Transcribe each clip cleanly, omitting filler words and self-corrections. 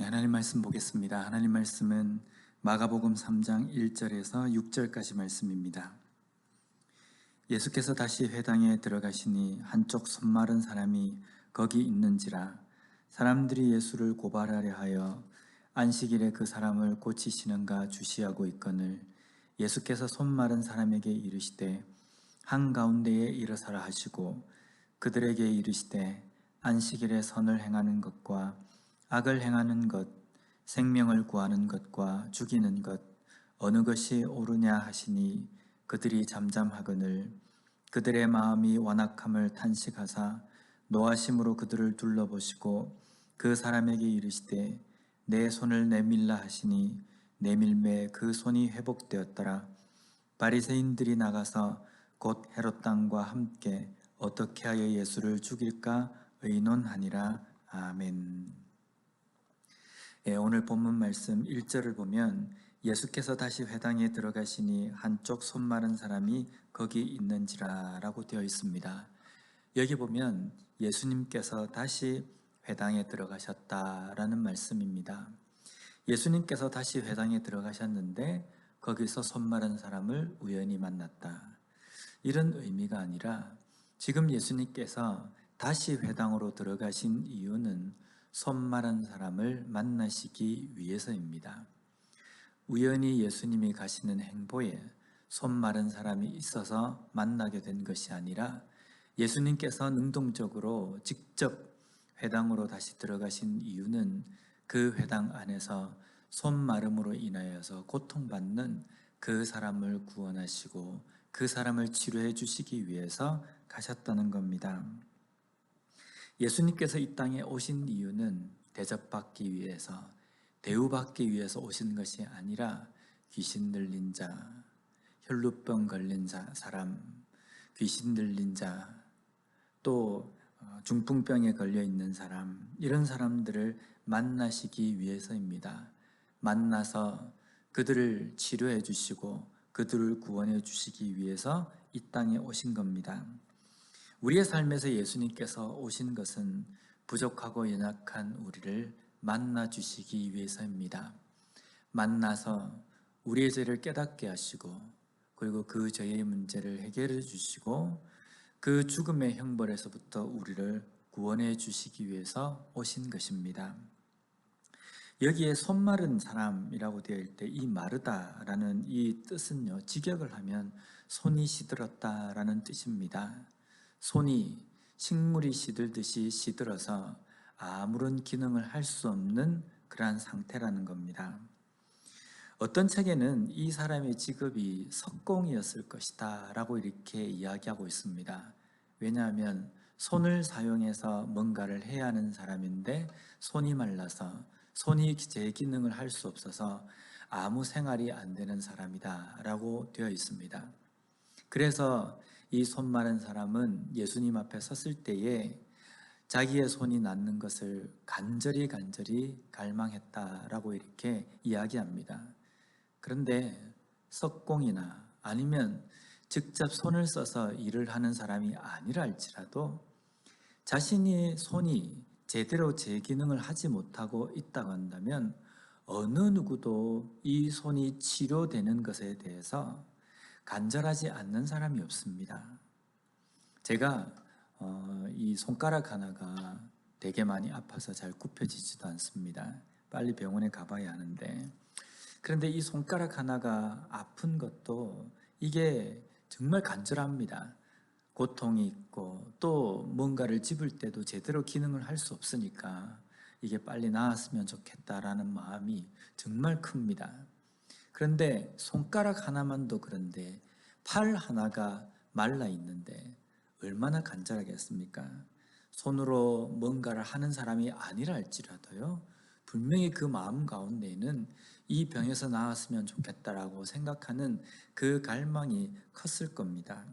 하나님 말씀 보겠습니다. 하나님 말씀은 마가복음 3장 1절에서 6절까지 말씀입니다. 예수께서 다시 회당에 들어가시니 한쪽 손 마른 사람이 거기 있는지라. 사람들이 예수를 고발하려 하여 안식일에 그 사람을 고치시는가 주시하고 있거늘, 예수께서 손 마른 사람에게 이르시되 한가운데에 일어서라 하시고 그들에게 이르시되 안식일에 선을 행하는 것과 악을 행하는 것, 생명을 구하는 것과 죽이는 것 어느 것이 옳으냐 하시니 그들이 잠잠하거늘, 그들의 마음이 완악함을 탄식하사 노하심으로 그들을 둘러보시고 그 사람에게 이르시되 내 손을 내밀라 하시니 내밀매 그 손이 회복되었더라. 바리새인들이 나가서 곧 헤롯 왕과 함께 어떻게 하여 예수를 죽일까 의논하니라. 아멘. 오늘 본문 말씀 1절을 보면 예수께서 다시 회당에 들어가시니 한쪽 손 마른 사람이 거기 있는지라 라고 되어 있습니다. 여기 보면 예수님께서 다시 회당에 들어가셨다라는 말씀입니다. 예수님께서 다시 회당에 들어가셨는데 거기서 손 마른 사람을 우연히 만났다, 이런 의미가 아니라 지금 예수님께서 다시 회당으로 들어가신 이유는 손 마른 사람을 만나시기 위해서입니다. 우연히 예수님이 가시는 행보에 손 마른 사람이 있어서 만나게 된 것이 아니라 예수님께서 능동적으로 직접 회당으로 다시 들어가신 이유는 그 회당 안에서 손 마름으로 인하여서 고통받는 그 사람을 구원하시고 그 사람을 치료해 주시기 위해서 가셨다는 겁니다. 예수님께서 이 땅에 오신 이유는 대접받기 위해서, 대우받기 위해서 오신 것이 아니라 귀신 들린 자, 혈루병 걸린 사람, 귀신 들린 자, 또 중풍병에 걸려 있는 사람, 이런 사람들을 만나시기 위해서입니다. 만나서 그들을 치료해 주시고 그들을 구원해 주시기 위해서 이 땅에 오신 겁니다. 우리의 삶에서 예수님께서 오신 것은 부족하고 연약한 우리를 만나 주시기 위해서입니다. 만나서 우리의 죄를 깨닫게 하시고 그리고 그 죄의 문제를 해결해 주시고 그 죽음의 형벌에서부터 우리를 구원해 주시기 위해서 오신 것입니다. 여기에 손 마른 사람이라고 되어 있을 때 이 마르다라는 이 뜻은요, 직역을 하면 손이 시들었다라는 뜻입니다. 손이 식물이 시들듯이 시들어서 아무런 기능을 할 수 없는 그러한 상태라는 겁니다. 어떤 책에는 이 사람의 직업이 석공이었을 것이다 라고 이렇게 이야기하고 있습니다. 왜냐하면 손을 사용해서 뭔가를 해야 하는 사람인데 손이 말라서 손이 제 기능을 할 수 없어서 아무 생활이 안 되는 사람이다 라고 되어 있습니다. 그래서 이 손 마른 사람은 예수님 앞에 섰을 때에 자기의 손이 낫는 것을 간절히 갈망했다라고 이렇게 이야기합니다. 그런데 석공이나 아니면 직접 손을 써서 일을 하는 사람이 아니라 할지라도 자신의 손이 제대로 제 기능을 하지 못하고 있다고 한다면 어느 누구도 이 손이 치료되는 것에 대해서 간절하지 않는 사람이 없습니다. 제가 이 손가락 하나가 되게 많이 아파서 잘 굽혀지지도 않습니다. 빨리 병원에 가봐야 하는데, 그런데 이 손가락 하나가 아픈 것도 이게 정말 간절합니다. 고통이 있고 또 뭔가를 집을 때도 제대로 기능을 할 수 없으니까 이게 빨리 나았으면 좋겠다라는 마음이 정말 큽니다. 그런데 손가락 하나만도 그런데 팔 하나가 말라 있는데 얼마나 간절하겠습니까? 손으로 뭔가를 하는 사람이 아니라 할지라도요, 분명히 그 마음 가운데에는 이 병에서 나았으면 좋겠다라고 생각하는 그 갈망이 컸을 겁니다.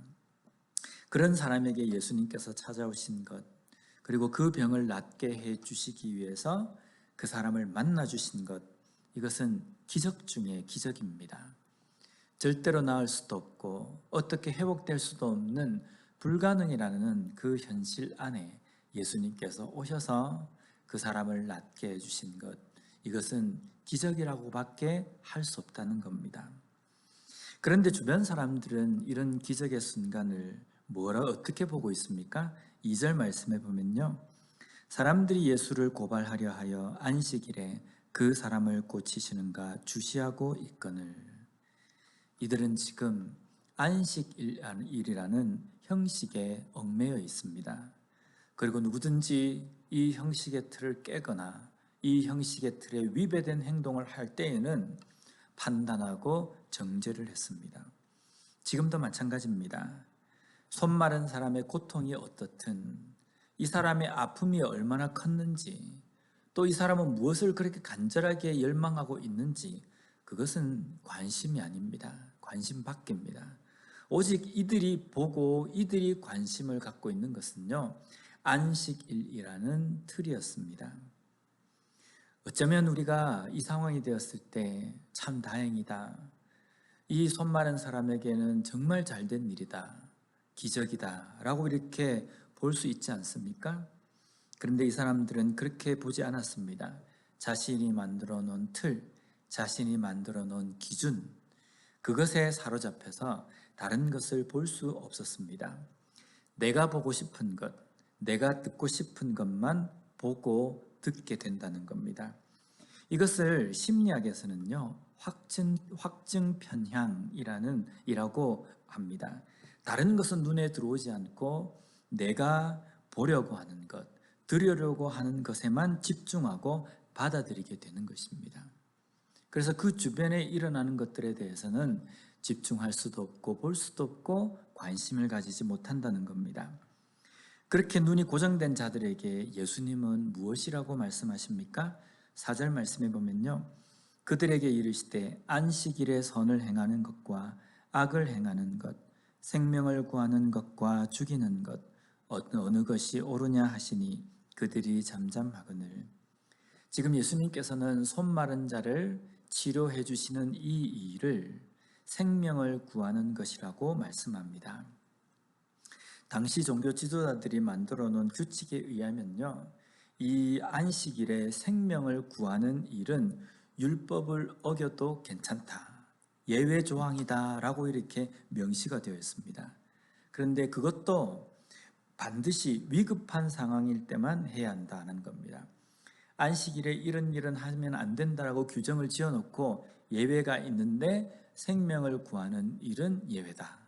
그런 사람에게 예수님께서 찾아오신 것, 그리고 그 병을 낫게 해 주시기 위해서 그 사람을 만나 주신 것, 이것은 기적 중에 기적입니다. 절대로 나을 수도 없고 어떻게 회복될 수도 없는 불가능이라는 그 현실 안에 예수님께서 오셔서 그 사람을 낫게 해주신 것, 이것은 기적이라고밖에 할 수 없다는 겁니다. 그런데 주변 사람들은 이런 기적의 순간을 어떻게 보고 있습니까? 2절 말씀에 보면요. 사람들이 예수를 고발하려 하여 안식일에 그 사람을 고치시는가 주시하고 있거늘. 이들은 지금 안식일이라는 형식에 얽매여 있습니다. 그리고 누구든지 이 형식의 틀을 깨거나 이 형식의 틀에 위배된 행동을 할 때에는 판단하고 정죄를 했습니다. 지금도 마찬가지입니다. 손 마른 사람의 고통이 어떻든, 이 사람의 아픔이 얼마나 컸는지, 또 이 사람은 무엇을 그렇게 간절하게 열망하고 있는지, 그것은 관심이 아닙니다. 관심 밖입니다. 오직 이들이 보고 이들이 관심을 갖고 있는 것은요, 안식일이라는 틀이었습니다. 어쩌면 우리가 이 상황이 되었을 때 참 다행이다. 이 손 마른 사람에게는 정말 잘된 일이다. 기적이다. 라고 이렇게 볼 수 있지 않습니까? 그런데 이 사람들은 그렇게 보지 않았습니다. 자신이 만들어 놓은 틀, 자신이 만들어 놓은 기준, 그것에 사로잡혀서 다른 것을 볼 수 없었습니다. 내가 보고 싶은 것, 내가 듣고 싶은 것만 보고 듣게 된다는 겁니다. 이것을 심리학에서는요, 확증 편향이라고 합니다. 다른 것은 눈에 들어오지 않고 내가 보려고 하는 것, 들으려고 하는 것에만 집중하고 받아들이게 되는 것입니다. 그래서 그 주변에 일어나는 것들에 대해서는 집중할 수도 없고 볼 수도 없고 관심을 가지지 못한다는 겁니다. 그렇게 눈이 고정된 자들에게 예수님은 무엇이라고 말씀하십니까? 4절 말씀해 보면요. 그들에게 이르시되 안식일에 선을 행하는 것과 악을 행하는 것, 생명을 구하는 것과 죽이는 것, 어느 것이 옳으냐 하시니 그들이 잠잠하거늘. 지금 예수님께서는 손 마른 자를 치료해 주시는 이 일을 생명을 구하는 것이라고 말씀합니다. 당시 종교 지도자들이 만들어 놓은 규칙에 의하면요, 이 안식일에 생명을 구하는 일은 율법을 어겨도 괜찮다, 예외 조항이다라고 이렇게 명시가 되어 있습니다. 그런데 그것도 반드시 위급한 상황일 때만 해야 한다는 겁니다. 안식일에 이런 일은 하면 안 된다라고 규정을 지어놓고 예외가 있는데 생명을 구하는 일은 예외다.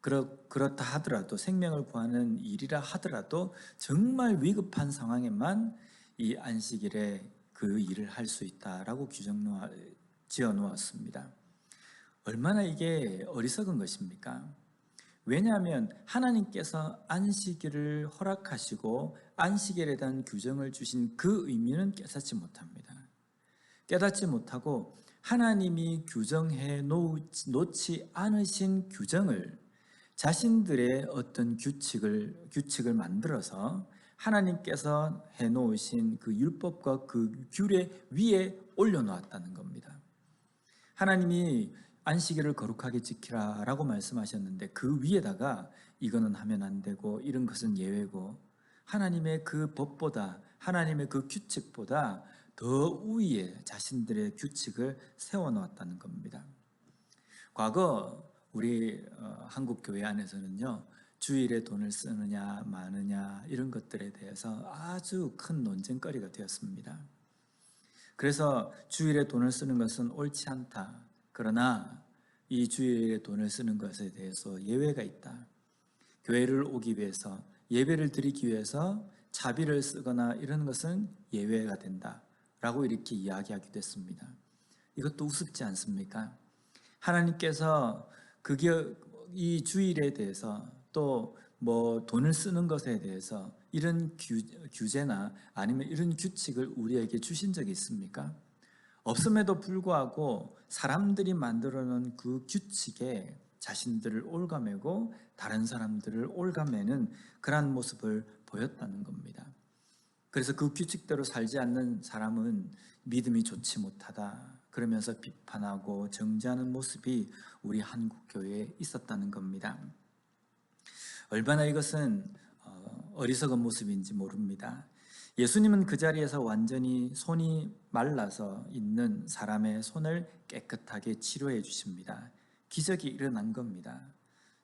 그렇다 하더라도, 생명을 구하는 일이라 하더라도 정말 위급한 상황에만 이 안식일에 그 일을 할 수 있다라고 지어 놓았습니다. 얼마나 이게 어리석은 것입니까? 왜냐하면 하나님께서 안식일을 허락하시고 안식일에 대한 규정을 주신 그 의미는 깨닫지 못합니다. 깨닫지 못하고 하나님이 규정해 놓지 않으신 규정을, 자신들의 어떤 규칙을 만들어서 하나님께서 해놓으신 그 율법과 그 규례 위에 올려놓았다는 겁니다. 하나님이 안식일을 거룩하게 지키라라고 말씀하셨는데 그 위에다가 이거는 하면 안 되고 이런 것은 예외고, 하나님의 그 법보다, 하나님의 그 규칙보다 더 위에 자신들의 규칙을 세워놓았다는 겁니다. 과거 우리 한국 교회 안에서는요, 주일에 돈을 쓰느냐 마느냐 이런 것들에 대해서 아주 큰 논쟁거리가 되었습니다. 그래서 주일에 돈을 쓰는 것은 옳지 않다. 그러나 이 주일에 돈을 쓰는 것에 대해서 예외가 있다. 교회를 오기 위해서, 예배를 드리기 위해서 자비를 쓰거나 이런 것은 예외가 된다 라고 이렇게 이야기하기도 했습니다. 이것도 우습지 않습니까? 하나님께서 이 주일에 대해서 또 돈을 쓰는 것에 대해서 이런 규제나 아니면 이런 규칙을 우리에게 주신 적이 있습니까? 없음에도 불구하고 사람들이 만들어 놓은 그 규칙에 자신들을 옭아매고 다른 사람들을 옭아매는 그러한 모습을 보였다는 겁니다. 그래서 그 규칙대로 살지 않는 사람은 믿음이 좋지 못하다 그러면서 비판하고 정죄하는 모습이 우리 한국 교회에 있었다는 겁니다. 얼마나 이것은 어리석은 모습인지 모릅니다. 예수님은 그 자리에서 완전히 손이 말라서 있는 사람의 손을 깨끗하게 치료해 주십니다. 기적이 일어난 겁니다.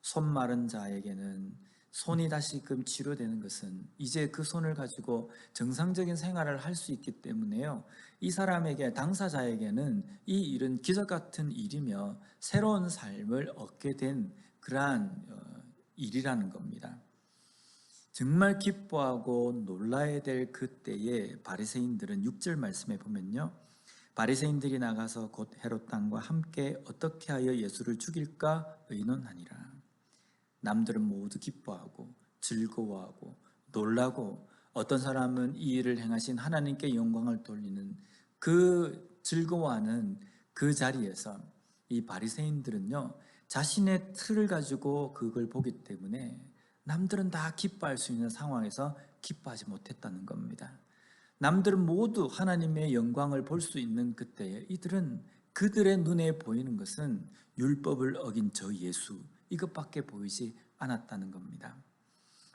손 마른 자에게는 손이 다시금 치료되는 것은 이제 그 손을 가지고 정상적인 생활을 할 수 있기 때문에요. 이 사람에게, 당사자에게는 이 일은 기적 같은 일이며 새로운 삶을 얻게 된 그러한 일이라는 겁니다. 정말 기뻐하고 놀라야 될 그때에 바리새인들은 6절 말씀에 보면요, 바리새인들이 나가서 곧 헤롯 왕과 함께 어떻게 하여 예수를 죽일까 의논하니라. 남들은 모두 기뻐하고 즐거워하고 놀라고, 어떤 사람은 이 일을 행하신 하나님께 영광을 돌리는 그 즐거워하는 그 자리에서 이 바리새인들은요, 자신의 틀을 가지고 그걸 보기 때문에 남들은 다 기뻐할 수 있는 상황에서 기뻐하지 못했다는 겁니다. 남들은 모두 하나님의 영광을 볼 수 있는 그때에 이들은 그들의 눈에 보이는 것은 율법을 어긴 저 예수, 이것밖에 보이지 않았다는 겁니다.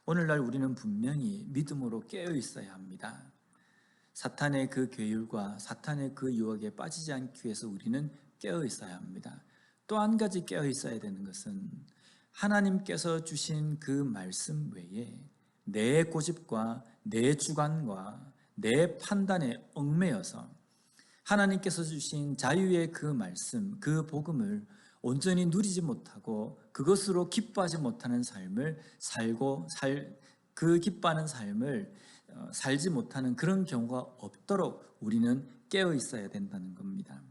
오늘날 우리는 분명히 믿음으로 깨어 있어야 합니다. 사탄의 그 괴율과 사탄의 그 유혹에 빠지지 않기 위해서 우리는 깨어 있어야 합니다. 또 한 가지 깨어 있어야 되는 것은 하나님께서 주신 그 말씀 외에 내 고집과 내 주관과 내 판단에 얽매여서 하나님께서 주신 자유의 그 말씀, 그 복음을 온전히 누리지 못하고 그것으로 기뻐하지 못하는 삶을 그 기뻐하는 삶을 살지 못하는 그런 경우가 없도록 우리는 깨어 있어야 된다는 겁니다.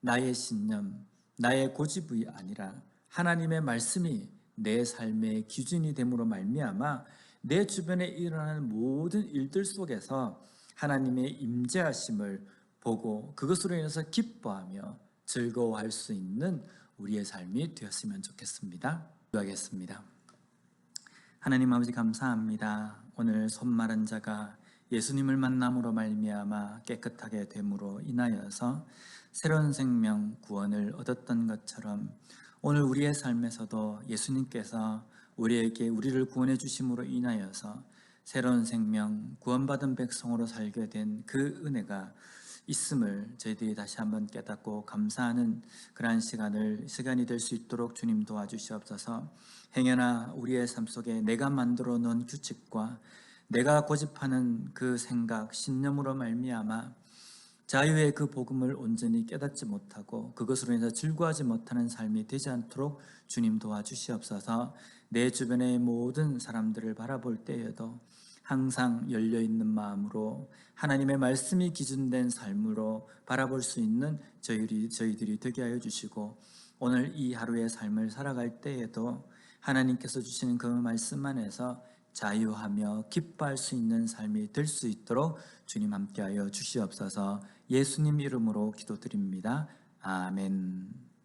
나의 신념, 나의 고집이 아니라 하나님의 말씀이 내 삶의 기준이 됨으로 말미암아 내 주변에 일어나는 모든 일들 속에서 하나님의 임재하심을 보고 그것으로 인해서 기뻐하며 즐거워할 수 있는 우리의 삶이 되었으면 좋겠습니다. 기도하겠습니다. 하나님 아버지, 감사합니다. 오늘 손 마른 자가 예수님을 만남으로 말미암아 깨끗하게 됨으로 인하여서 새로운 생명, 구원을 얻었던 것처럼 오늘 우리의 삶에서도 예수님께서 우리를 구원해 주심으로 인하여서 새로운 생명, 구원받은 백성으로 살게 된 그 은혜가 있음을 저희들이 다시 한번 깨닫고 감사하는 그러한 시간이 될 수 있도록 주님 도와주시옵소서. 행여나 우리의 삶 속에 내가 만들어 놓은 규칙과 내가 고집하는 그 생각, 신념으로 말미암아 자유의 그 복음을 온전히 깨닫지 못하고 그것으로 인해서 즐거워하지 못하는 삶이 되지 않도록 주님 도와주시옵소서. 내 주변의 모든 사람들을 바라볼 때에도 항상 열려있는 마음으로 하나님의 말씀이 기준된 삶으로 바라볼 수 있는 저희들이 되게 하여 주시고, 오늘 이 하루의 삶을 살아갈 때에도 하나님께서 주시는 그 말씀 안에서 자유하며 기뻐할 수 있는 삶이 될 수 있도록 주님 함께하여 주시옵소서. 예수님 이름으로 기도드립니다. 아멘.